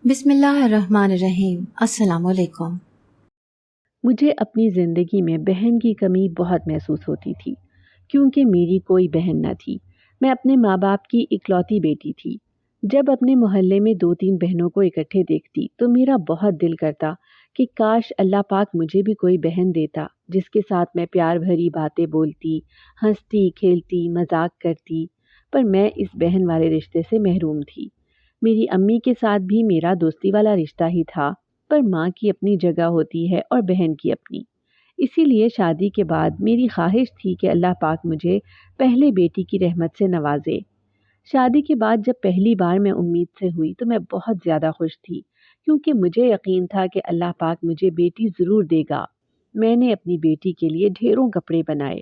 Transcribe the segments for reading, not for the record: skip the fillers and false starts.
بسم اللہ الرحمن الرحیم۔ السلام علیکم۔ مجھے اپنی زندگی میں بہن کی کمی بہت محسوس ہوتی تھی کیونکہ میری کوئی بہن نہ تھی۔ میں اپنے ماں باپ کی اکلوتی بیٹی تھی۔ جب اپنے محلے میں 2-3 بہنوں کو اکٹھے دیکھتی تو میرا بہت دل کرتا کہ کاش اللہ پاک مجھے بھی کوئی بہن دیتا جس کے ساتھ میں پیار بھری باتیں بولتی، ہنستی کھیلتی مذاق کرتی، پر میں اس بہن والے رشتے سے محروم تھی۔ میری امی کے ساتھ بھی میرا دوستی والا رشتہ ہی تھا، پر ماں کی اپنی جگہ ہوتی ہے اور بہن کی اپنی۔ اسی لیے شادی کے بعد میری خواہش تھی کہ اللہ پاک مجھے پہلے بیٹی کی رحمت سے نوازے۔ شادی کے بعد جب پہلی بار میں امید سے ہوئی تو میں بہت زیادہ خوش تھی کیونکہ مجھے یقین تھا کہ اللہ پاک مجھے بیٹی ضرور دے گا۔ میں نے اپنی بیٹی کے لیے ڈھیروں کپڑے بنائے،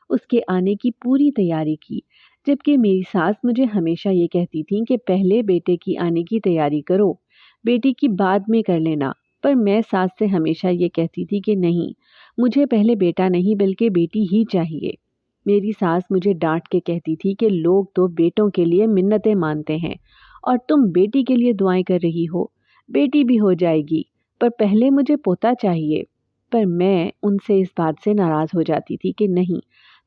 اس کے آنے کی پوری تیاری کی، جبکہ میری ساس مجھے ہمیشہ یہ کہتی تھی کہ پہلے بیٹے کی آنے کی تیاری کرو، بیٹی کی بعد میں کر لینا، پر میں ساس سے ہمیشہ یہ کہتی تھی کہ نہیں، مجھے پہلے بیٹا نہیں بلکہ بیٹی ہی چاہیے۔ میری ساس مجھے ڈانٹ کے کہتی تھی کہ لوگ تو بیٹوں کے لیے منتیں مانتے ہیں اور تم بیٹی کے لیے دعائیں کر رہی ہو، بیٹی بھی ہو جائے گی پر پہلے مجھے پوتا چاہیے۔ پر میں ان سے اس بات سے ناراض ہو جاتی تھی کہ نہیں،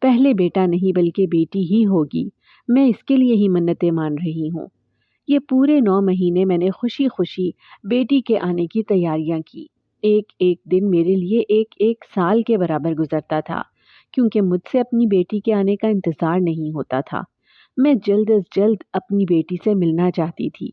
پہلے بیٹا نہیں بلکہ بیٹی ہی ہوگی، میں اس کے لیے ہی منتیں مان رہی ہوں۔ یہ پورے 9 مہینے میں نے خوشی خوشی بیٹی کے آنے کی تیاریاں کی۔ ایک ایک دن میرے لیے ایک ایک سال کے برابر گزرتا تھا کیونکہ مجھ سے اپنی بیٹی کے آنے کا انتظار نہیں ہوتا تھا۔ میں جلد از جلد اپنی بیٹی سے ملنا چاہتی تھی۔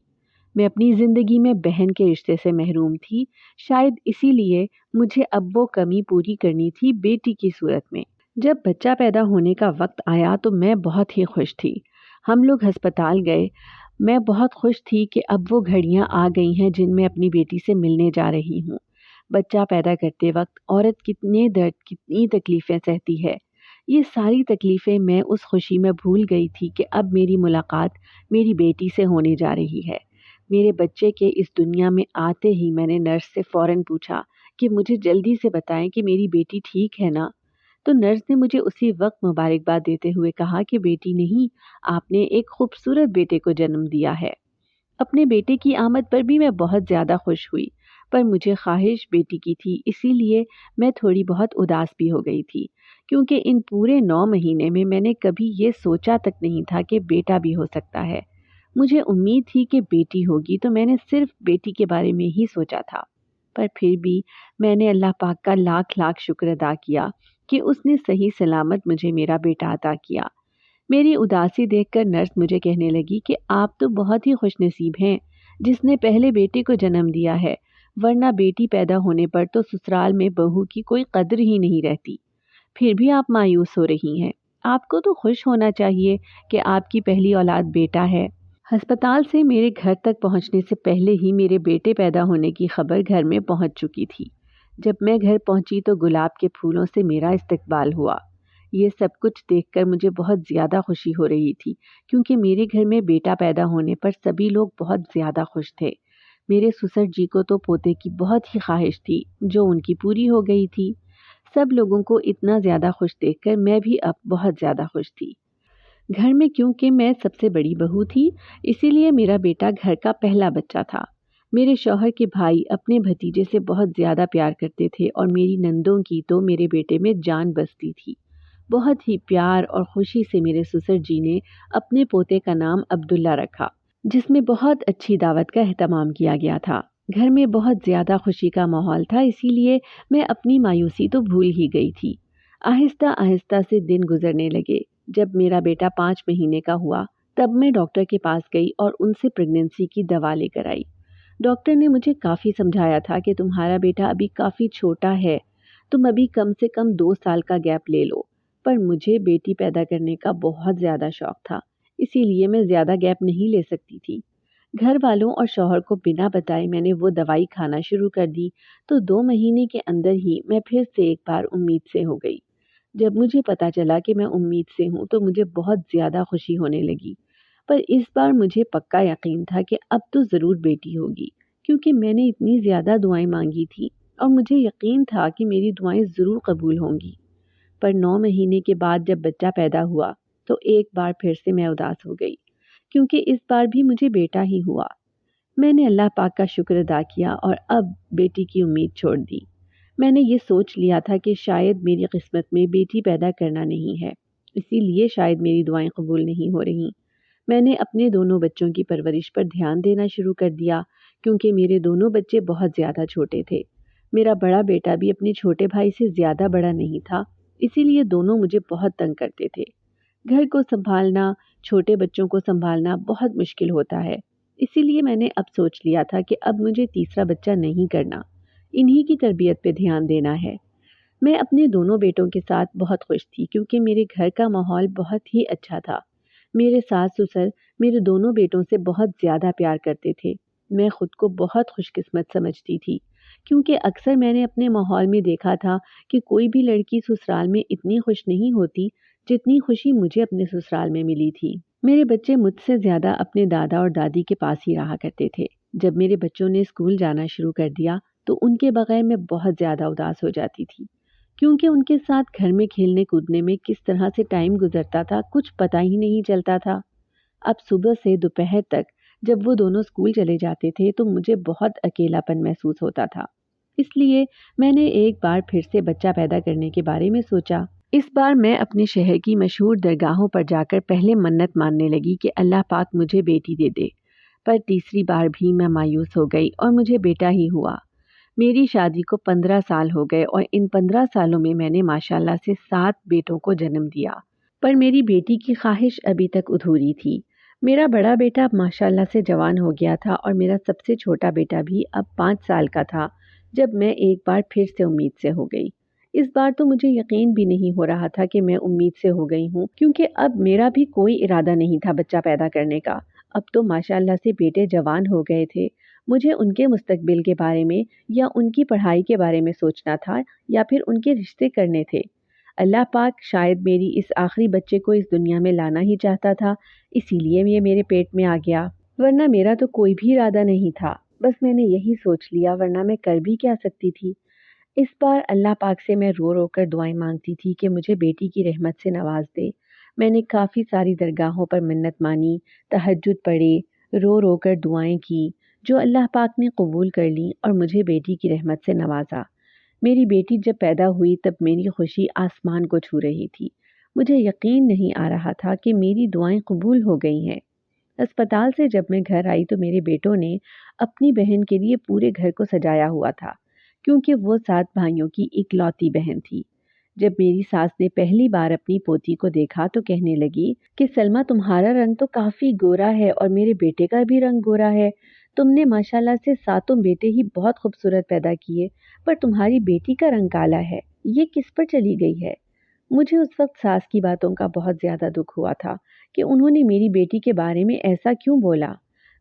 میں اپنی زندگی میں بہن کے رشتے سے محروم تھی، شاید اسی لیے مجھے اب وہ کمی پوری کرنی تھی بیٹی کی صورت میں۔ جب بچہ پیدا ہونے کا وقت آیا تو میں بہت ہی خوش تھی۔ ہم لوگ ہسپتال گئے۔ میں بہت خوش تھی کہ اب وہ گھڑیاں آ گئی ہیں جن میں اپنی بیٹی سے ملنے جا رہی ہوں۔ بچہ پیدا کرتے وقت عورت کتنے درد، کتنی تکلیفیں سہتی ہے، یہ ساری تکلیفیں میں اس خوشی میں بھول گئی تھی کہ اب میری ملاقات میری بیٹی سے ہونے جا رہی ہے۔ میرے بچے کے اس دنیا میں آتے ہی میں نے نرس سے فوراً پوچھا کہ مجھے جلدی سے بتائیں کہ میری بیٹی ٹھیک ہے نا؟ تو نرس نے مجھے اسی وقت مبارکباد دیتے ہوئے کہا کہ بیٹی نہیں، آپ نے ایک خوبصورت بیٹے کو جنم دیا ہے۔ اپنے بیٹے کی آمد پر بھی میں بہت زیادہ خوش ہوئی، پر مجھے خواہش بیٹی کی تھی، اسی لیے میں تھوڑی بہت اداس بھی ہو گئی تھی کیونکہ ان پورے 9 مہینے میں نے کبھی یہ سوچا تک نہیں تھا کہ بیٹا بھی ہو سکتا ہے۔ مجھے امید تھی کہ بیٹی ہوگی تو میں نے صرف بیٹی کے بارے میں ہی سوچا تھا، پر پھر بھی میں نے اللہ پاک کا لاکھ لاکھ شکر ادا کیا کہ اس نے صحیح سلامت مجھے میرا بیٹا عطا کیا۔ میری اداسی دیکھ کر نرس مجھے کہنے لگی کہ آپ تو بہت ہی خوش نصیب ہیں جس نے پہلے بیٹے کو جنم دیا ہے، ورنہ بیٹی پیدا ہونے پر تو سسرال میں بہو کی کوئی قدر ہی نہیں رہتی۔ پھر بھی آپ مایوس ہو رہی ہیں، آپ کو تو خوش ہونا چاہیے کہ آپ کی پہلی اولاد بیٹا ہے۔ ہسپتال سے میرے گھر تک پہنچنے سے پہلے ہی میرے بیٹے پیدا ہونے کی خبر گھر میں پہنچ چکی تھی۔ جب میں گھر پہنچی تو گلاب کے پھولوں سے میرا استقبال ہوا۔ یہ سب کچھ دیکھ کر مجھے بہت زیادہ خوشی ہو رہی تھی کیونکہ میرے گھر میں بیٹا پیدا ہونے پر سبھی لوگ بہت زیادہ خوش تھے۔ میرے سسر جی کو تو پوتے کی بہت ہی خواہش تھی جو ان کی پوری ہو گئی تھی۔ سب لوگوں کو اتنا زیادہ خوش دیکھ کر میں بھی اب بہت زیادہ خوش تھی۔ گھر میں کیونکہ میں سب سے بڑی بہو تھی، اسی لیے میرا بیٹا گھر کا پہلا بچہ تھا۔ میرے شوہر کے بھائی اپنے بھتیجے سے بہت زیادہ پیار کرتے تھے اور میری نندوں کی تو میرے بیٹے میں جان بستی تھی۔ بہت ہی پیار اور خوشی سے میرے سسر جی نے اپنے پوتے کا نام عبداللہ رکھا، جس میں بہت اچھی دعوت کا اہتمام کیا گیا تھا۔ گھر میں بہت زیادہ خوشی کا ماحول تھا، اسی لیے میں اپنی مایوسی تو بھول ہی گئی تھی۔ آہستہ آہستہ سے دن گزرنے لگے۔ جب میرا بیٹا 5 مہینے کا ہوا تب میں ڈاکٹر کے پاس گئی اور ان سے پریگننسی کی دوا لے کر آئی۔ ڈاکٹر نے مجھے کافی سمجھایا تھا کہ تمہارا بیٹا ابھی کافی چھوٹا ہے، تم ابھی کم سے کم 2 سال کا گیپ لے لو، پر مجھے بیٹی پیدا کرنے کا بہت زیادہ شوق تھا، اسی لیے میں زیادہ گیپ نہیں لے سکتی تھی۔ گھر والوں اور شوہر کو بنا بتائے میں نے وہ دوائی کھانا شروع کر دی تو 2 مہینے کے اندر ہی میں پھر سے ایک بار امید سے ہو گئی۔ جب مجھے پتا چلا کہ میں امید سے ہوں تو مجھے بہت زیادہ خوشی ہونے لگی، پر اس بار مجھے پکا یقین تھا کہ اب تو ضرور بیٹی ہوگی کیونکہ میں نے اتنی زیادہ دعائیں مانگی تھی اور مجھے یقین تھا کہ میری دعائیں ضرور قبول ہوں گی۔ پر 9 مہینے کے بعد جب بچہ پیدا ہوا تو ایک بار پھر سے میں اداس ہو گئی کیونکہ اس بار بھی مجھے بیٹا ہی ہوا۔ میں نے اللہ پاک کا شکر ادا کیا اور اب بیٹی کی امید چھوڑ دی۔ میں نے یہ سوچ لیا تھا کہ شاید میری قسمت میں بیٹی پیدا کرنا نہیں ہے، اسی لیے شاید میری دعائیں قبول نہیں ہو رہیں۔ میں نے اپنے دونوں بچوں کی پرورش پر دھیان دینا شروع کر دیا کیونکہ میرے دونوں بچے بہت زیادہ چھوٹے تھے۔ میرا بڑا بیٹا بھی اپنے چھوٹے بھائی سے زیادہ بڑا نہیں تھا، اسی لیے دونوں مجھے بہت تنگ کرتے تھے۔ گھر کو سنبھالنا، چھوٹے بچوں کو سنبھالنا بہت مشکل ہوتا ہے، اسی لیے میں نے اب سوچ لیا تھا کہ اب مجھے تیسرا بچہ نہیں کرنا، انہی کی تربیت پہ دھیان دینا ہے۔ میں اپنے دونوں بیٹوں کے ساتھ بہت خوش تھی کیونکہ میرے گھر کا ماحول بہت ہی اچھا تھا۔ میرے ساس سسر میرے دونوں بیٹوں سے بہت زیادہ پیار کرتے تھے۔ میں خود کو بہت خوش قسمت سمجھتی تھی کیونکہ اکثر میں نے اپنے ماحول میں دیکھا تھا کہ کوئی بھی لڑکی سسرال میں اتنی خوش نہیں ہوتی جتنی خوشی مجھے اپنے سسرال میں ملی تھی۔ میرے بچے مجھ سے زیادہ اپنے دادا اور دادی کے پاس ہی رہا کرتے تھے۔ جب میرے بچوں نے اسکول جانا شروع کر دیا تو ان کے بغیر میں بہت زیادہ اداس ہو جاتی تھی کیونکہ ان کے ساتھ گھر میں کھیلنے کودنے میں کس طرح سے ٹائم گزرتا تھا کچھ پتہ ہی نہیں چلتا تھا۔ اب صبح سے دوپہر تک جب وہ دونوں اسکول چلے جاتے تھے تو مجھے بہت اکیلا پن محسوس ہوتا تھا۔ اس لیے میں نے ایک بار پھر سے بچہ پیدا کرنے کے بارے میں سوچا۔ اس بار میں اپنے شہر کی مشہور درگاہوں پر جا کر پہلے منت ماننے لگی کہ اللہ پاک مجھے بیٹی دے دے، پر تیسری بار بھی میں مایوس ہو گئی اور مجھے بیٹا ہی ہوا۔ میری شادی کو 15 سال ہو گئے اور ان 15 سالوں میں نے ماشاءاللہ سے 7 بیٹوں کو جنم دیا، پر میری بیٹی کی خواہش ابھی تک ادھوری تھی۔ میرا بڑا بیٹا اب ماشاءاللہ سے جوان ہو گیا تھا اور میرا سب سے چھوٹا بیٹا بھی اب 5 سال کا تھا جب میں ایک بار پھر سے امید سے ہو گئی۔ اس بار تو مجھے یقین بھی نہیں ہو رہا تھا کہ میں امید سے ہو گئی ہوں کیونکہ اب میرا بھی کوئی ارادہ نہیں تھا بچہ پیدا کرنے کا۔ اب تو ماشاءاللہ سے بیٹے جوان ہو گئے تھے، مجھے ان کے مستقبل کے بارے میں یا ان کی پڑھائی کے بارے میں سوچنا تھا یا پھر ان کے رشتے کرنے تھے۔ اللہ پاک شاید میری اس آخری بچے کو اس دنیا میں لانا ہی چاہتا تھا، اسی لیے یہ میرے پیٹ میں آ گیا، ورنہ میرا تو کوئی بھی ارادہ نہیں تھا۔ بس میں نے یہی سوچ لیا، ورنہ میں کر بھی کیا سکتی تھی۔ اس بار اللہ پاک سے میں رو رو کر دعائیں مانگتی تھی کہ مجھے بیٹی کی رحمت سے نواز دے۔ میں نے کافی ساری درگاہوں پر منت مانی، تہجد پڑھے، رو رو کر دعائیں کی جو اللہ پاک نے قبول کر لیں اور مجھے بیٹی کی رحمت سے نوازا۔ میری بیٹی جب پیدا ہوئی تب میری خوشی آسمان کو چھو رہی تھی۔ مجھے یقین نہیں آ رہا تھا کہ میری دعائیں قبول ہو گئی ہیں۔ اسپتال سے جب میں گھر آئی تو میرے بیٹوں نے اپنی بہن کے لیے پورے گھر کو سجایا ہوا تھا کیونکہ وہ 7 بھائیوں کی اکلوتی بہن تھی۔ جب میری ساس نے پہلی بار اپنی پوتی کو دیکھا تو کہنے لگی کہ سلمہ تمہارا رنگ تو کافی گورا ہے اور میرے بیٹے کا بھی رنگ گورا ہے، تم نے ماشاءاللہ سے 7 بیٹے ہی بہت خوبصورت پیدا کیے، پر تمہاری بیٹی کا رنگ کالا ہے، یہ کس پر چلی گئی ہے؟ مجھے اس وقت ساس کی باتوں کا بہت زیادہ دکھ ہوا تھا کہ انہوں نے میری بیٹی کے بارے میں ایسا کیوں بولا۔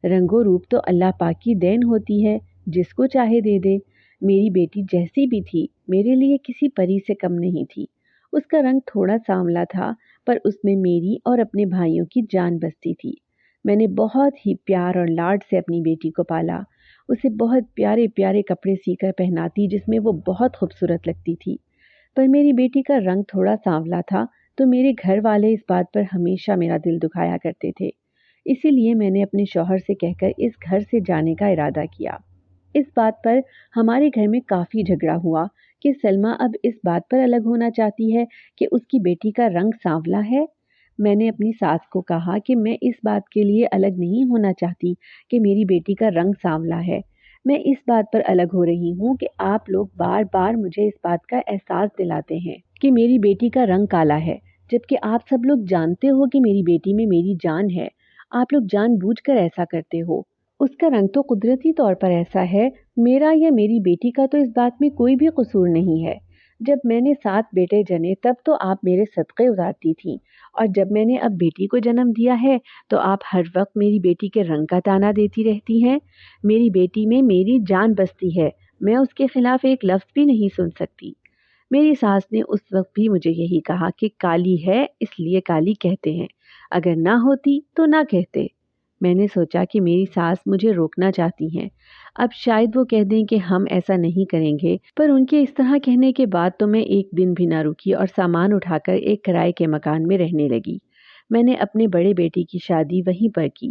رنگ و روپ تو اللہ پاک کی دین ہوتی ہے، جس کو چاہے دے دے۔ میری بیٹی جیسی بھی تھی میرے لیے کسی پری سے کم نہیں تھی۔ اس کا رنگ تھوڑا سانولا تھا پر اس میں میری اور اپنے بھائیوں کی جان بستی تھی۔ میں نے بہت ہی پیار اور لاڈ سے اپنی بیٹی کو پالا، اسے بہت پیارے پیارے کپڑے سی کر پہناتی جس میں وہ بہت خوبصورت لگتی تھی۔ پر میری بیٹی کا رنگ تھوڑا سانولا تھا تو میرے گھر والے اس بات پر ہمیشہ میرا دل دکھایا کرتے تھے، اسی لیے میں نے اپنے شوہر سے کہہ کر اس گھر سے جانے کا ارادہ کیا۔ اس بات پر ہمارے گھر میں کافی جھگڑا ہوا کہ سلمہ اب اس بات پر الگ ہونا چاہتی ہے کہ اس کی بیٹی کا رنگ سانولا ہے۔ میں نے اپنی ساس کو کہا کہ میں اس بات کے لیے الگ نہیں ہونا چاہتی کہ میری بیٹی کا رنگ سانولا ہے، میں اس بات پر الگ ہو رہی ہوں کہ آپ لوگ بار بار مجھے اس بات کا احساس دلاتے ہیں کہ میری بیٹی کا رنگ کالا ہے، جبکہ آپ سب لوگ جانتے ہو کہ میری بیٹی میں میری جان ہے، آپ لوگ جان بوجھ کر ایسا کرتے ہو۔ اس کا رنگ تو قدرتی طور پر ایسا ہے، میرا یا میری بیٹی کا تو اس بات میں کوئی بھی قصور نہیں ہے۔ جب میں نے 7 بیٹے جنے تب تو آپ میرے صدقے اتارتی تھیں، اور جب میں نے اب بیٹی کو جنم دیا ہے تو آپ ہر وقت میری بیٹی کے رنگ کا تانا دیتی رہتی ہیں۔ میری بیٹی میں میری جان بستی ہے، میں اس کے خلاف ایک لفظ بھی نہیں سن سکتی۔ میری ساس نے اس وقت بھی مجھے یہی کہا کہ کالی ہے اس لیے کالی کہتے ہیں، اگر نہ ہوتی تو نہ کہتے۔ میں نے سوچا کہ میری ساس مجھے روکنا چاہتی ہیں، اب شاید وہ کہہ دیں کہ ہم ایسا نہیں کریں گے، پر ان کے اس طرح کہنے کے بعد تو میں ایک دن بھی نہ رکی اور سامان اٹھا کر ایک کرائے کے مکان میں رہنے لگی۔ میں نے اپنے بڑے بیٹے کی شادی وہیں پر کی۔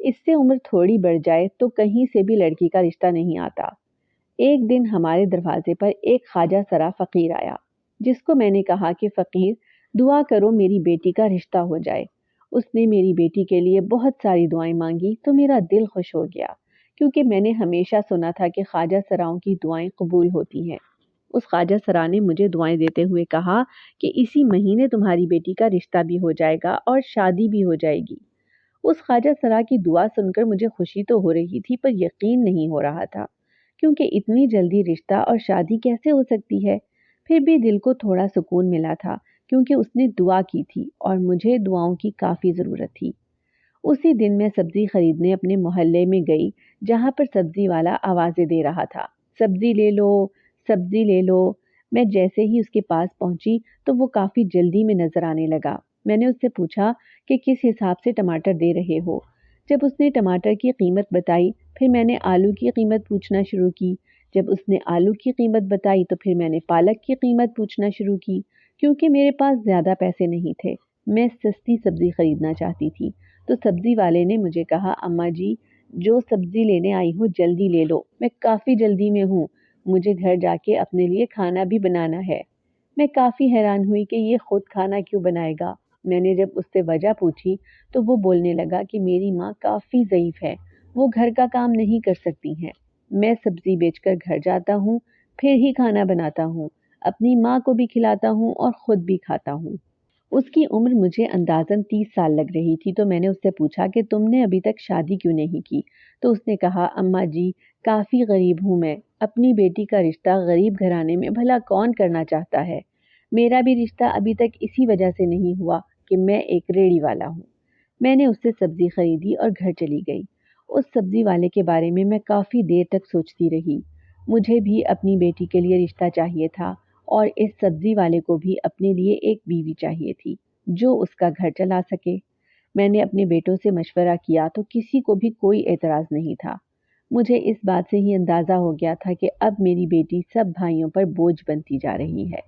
اس سے عمر تھوڑی بڑھ جائے تو کہیں سے بھی لڑکی کا رشتہ نہیں آتا۔ ایک دن ہمارے دروازے پر ایک خواجہ سرا فقیر آیا، جس کو میں نے کہا کہ فقیر، دعا کرو میری بیٹی کا رشتہ ہو جائے۔ اس نے میری بیٹی کے لیے بہت ساری دعائیں مانگی تو میرا دل خوش ہو گیا، کیونکہ میں نے ہمیشہ سنا تھا کہ خواجہ سراؤں کی دعائیں قبول ہوتی ہیں۔ اس خواجہ سرا نے مجھے دعائیں دیتے ہوئے کہا کہ اسی مہینے تمہاری بیٹی کا رشتہ بھی ہو جائے گا اور شادی بھی ہو جائے گی۔ اس خواجہ سرا کی دعا سن کر مجھے خوشی تو ہو رہی تھی، پر یقین نہیں ہو رہا تھا، کیونکہ اتنی جلدی رشتہ اور شادی کیسے ہو سکتی ہے۔ پھر بھی دل کو تھوڑا سکون ملا تھا، کیونکہ اس نے دعا کی تھی اور مجھے دعاؤں کی کافی ضرورت تھی۔ اسی دن میں سبزی خریدنے اپنے محلے میں گئی، جہاں پر سبزی والا آوازیں دے رہا تھا، سبزی لے لو، سبزی لے لو۔ میں جیسے ہی اس کے پاس پہنچی تو وہ کافی جلدی میں نظر آنے لگا۔ میں نے اس سے پوچھا کہ کس حساب سے ٹماٹر دے رہے ہو۔ جب اس نے ٹماٹر کی قیمت بتائی، پھر میں نے آلو کی قیمت پوچھنا شروع کی۔ جب اس نے آلو کی قیمت بتائی تو پھر میں نے پالک کی قیمت پوچھنا شروع کی، کیونکہ میرے پاس زیادہ پیسے نہیں تھے، میں سستی سبزی خریدنا چاہتی تھی۔ تو سبزی والے نے مجھے کہا، اماں جی، جو سبزی لینے آئی ہو جلدی لے لو، میں کافی جلدی میں ہوں، مجھے گھر جا کے اپنے لیے کھانا بھی بنانا ہے۔ میں کافی حیران ہوئی کہ یہ خود کھانا کیوں بنائے گا۔ میں نے جب اس سے وجہ پوچھی تو وہ بولنے لگا کہ میری ماں کافی ضعیف ہے، وہ گھر کا کام نہیں کر سکتی ہیں، میں سبزی بیچ کر گھر جاتا ہوں، پھر ہی کھانا بناتا ہوں، اپنی ماں کو بھی کھلاتا ہوں اور خود بھی کھاتا ہوں۔ اس کی عمر مجھے اندازاً 30 سال لگ رہی تھی، تو میں نے اس سے پوچھا کہ تم نے ابھی تک شادی کیوں نہیں کی؟ تو اس نے کہا، اماں جی، کافی غریب ہوں میں، اپنی بیٹی کا رشتہ غریب گھرانے میں بھلا کون کرنا چاہتا ہے؟ میرا بھی رشتہ ابھی تک اسی وجہ سے نہیں ہوا کہ میں ایک ریڑھی والا ہوں۔ میں نے اس سے سبزی خریدی اور گھر چلی گئی۔ اس سبزی والے کے بارے میں کافی دیر تک سوچتی رہی۔ مجھے بھی اپنی بیٹی کے لیے رشتہ چاہیے تھا، اور اس سبزی والے کو بھی اپنے لیے ایک بیوی چاہیے تھی جو اس کا گھر چلا سکے۔ میں نے اپنے بیٹوں سے مشورہ کیا تو کسی کو بھی کوئی اعتراض نہیں تھا۔ مجھے اس بات سے ہی اندازہ ہو گیا تھا کہ اب میری بیٹی سب بھائیوں پر بوجھ بنتی جا رہی ہے،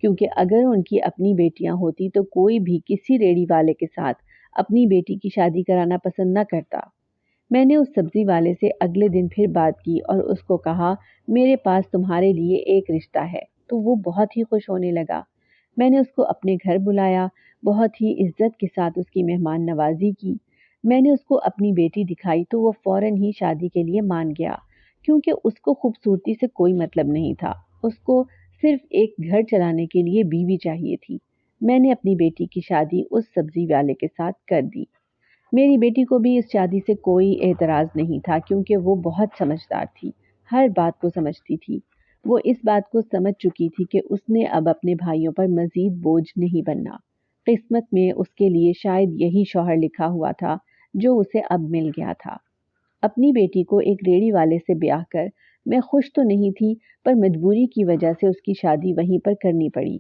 کیونکہ اگر ان کی اپنی بیٹیاں ہوتی تو کوئی بھی کسی ریڑھی والے کے ساتھ اپنی بیٹی کی شادی کرانا پسند نہ کرتا۔ میں نے اس سبزی والے سے اگلے دن پھر بات کی اور اس کو کہا، میرے پاس تمہارے لیے ایک رشتہ ہے، تو وہ بہت ہی خوش ہونے لگا۔ میں نے اس کو اپنے گھر بلایا، بہت ہی عزت کے ساتھ اس کی مہمان نوازی کی۔ میں نے اس کو اپنی بیٹی دکھائی تو وہ فوراً ہی شادی کے لیے مان گیا، کیونکہ اس کو خوبصورتی سے کوئی مطلب نہیں تھا، اس کو صرف ایک گھر چلانے کے لیے بیوی چاہیے تھی۔ میں نے اپنی بیٹی کی شادی اس سبزی والے کے ساتھ کر دی۔ میری بیٹی کو بھی اس شادی سے کوئی اعتراض نہیں تھا، کیونکہ وہ بہت سمجھدار تھی، ہر بات کو سمجھتی تھی۔ وہ اس بات کو سمجھ چکی تھی کہ اس نے اب اپنے بھائیوں پر مزید بوجھ نہیں بننا۔ قسمت میں اس کے لیے شاید یہی شوہر لکھا ہوا تھا جو اسے اب مل گیا تھا۔ اپنی بیٹی کو ایک ریڑھی والے سے بیاہ کر میں خوش تو نہیں تھی، پر مجبوری کی وجہ سے اس کی شادی وہیں پر کرنی پڑی۔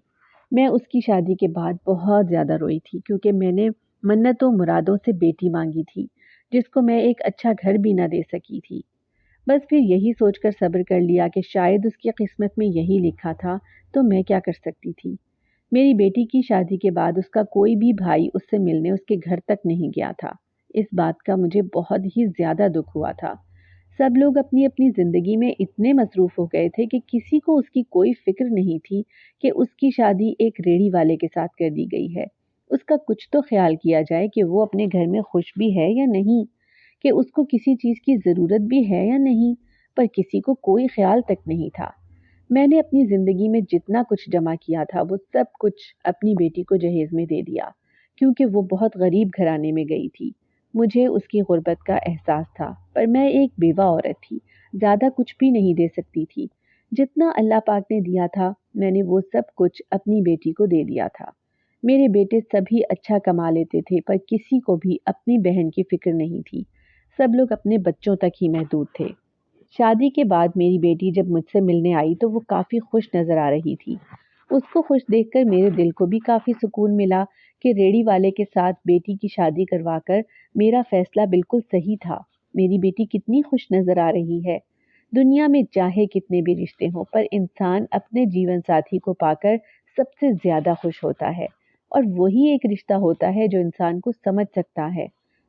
میں اس کی شادی کے بعد بہت زیادہ روئی تھی، کیونکہ میں نے منتوں مرادوں سے بیٹی مانگی تھی، جس کو میں ایک اچھا گھر بھی نہ دے سکی تھی۔ بس پھر یہی سوچ کر صبر کر لیا کہ شاید اس کی قسمت میں یہی لکھا تھا، تو میں کیا کر سکتی تھی۔ میری بیٹی کی شادی کے بعد اس کا کوئی بھی بھائی اس سے ملنے اس کے گھر تک نہیں گیا تھا۔ اس بات کا مجھے بہت ہی زیادہ دکھ ہوا تھا۔ سب لوگ اپنی اپنی زندگی میں اتنے مصروف ہو گئے تھے کہ کسی کو اس کی کوئی فکر نہیں تھی کہ اس کی شادی ایک ریڑھی والے کے ساتھ کر دی گئی ہے۔ اس کا کچھ تو خیال کیا جائے کہ وہ اپنے گھر میں خوش بھی ہے یا نہیں، کہ اس کو کسی چیز کی ضرورت بھی ہے یا نہیں، پر کسی کو کوئی خیال تک نہیں تھا۔ میں نے اپنی زندگی میں جتنا کچھ جمع کیا تھا وہ سب کچھ اپنی بیٹی کو جہیز میں دے دیا، کیونکہ وہ بہت غریب گھرانے میں گئی تھی۔ مجھے اس کی غربت کا احساس تھا، پر میں ایک بیوہ عورت تھی، زیادہ کچھ بھی نہیں دے سکتی تھی۔ جتنا اللہ پاک نے دیا تھا میں نے وہ سب کچھ اپنی بیٹی کو دے دیا تھا۔ میرے بیٹے سبھی اچھا کما لیتے تھے، پر کسی کو بھی اپنی بہن کی فکر نہیں تھی، سب لوگ اپنے بچوں تک ہی محدود تھے۔ شادی کے بعد میری بیٹی جب مجھ سے ملنے آئی تو وہ کافی خوش نظر آ رہی تھی۔ اس کو خوش دیکھ کر میرے دل کو بھی کافی سکون ملا کہ ریڑھی والے کے ساتھ بیٹی کی شادی کروا کر میرا فیصلہ بالکل صحیح تھا۔ میری بیٹی کتنی خوش نظر آ رہی ہے۔ دنیا میں چاہے کتنے بھی رشتے ہوں، پر انسان اپنے جیون ساتھی کو پا کر سب سے زیادہ خوش ہوتا ہے، اور وہی ایک رشتہ ہوتا ہے جو انسان کو سمجھ سکتا ہے۔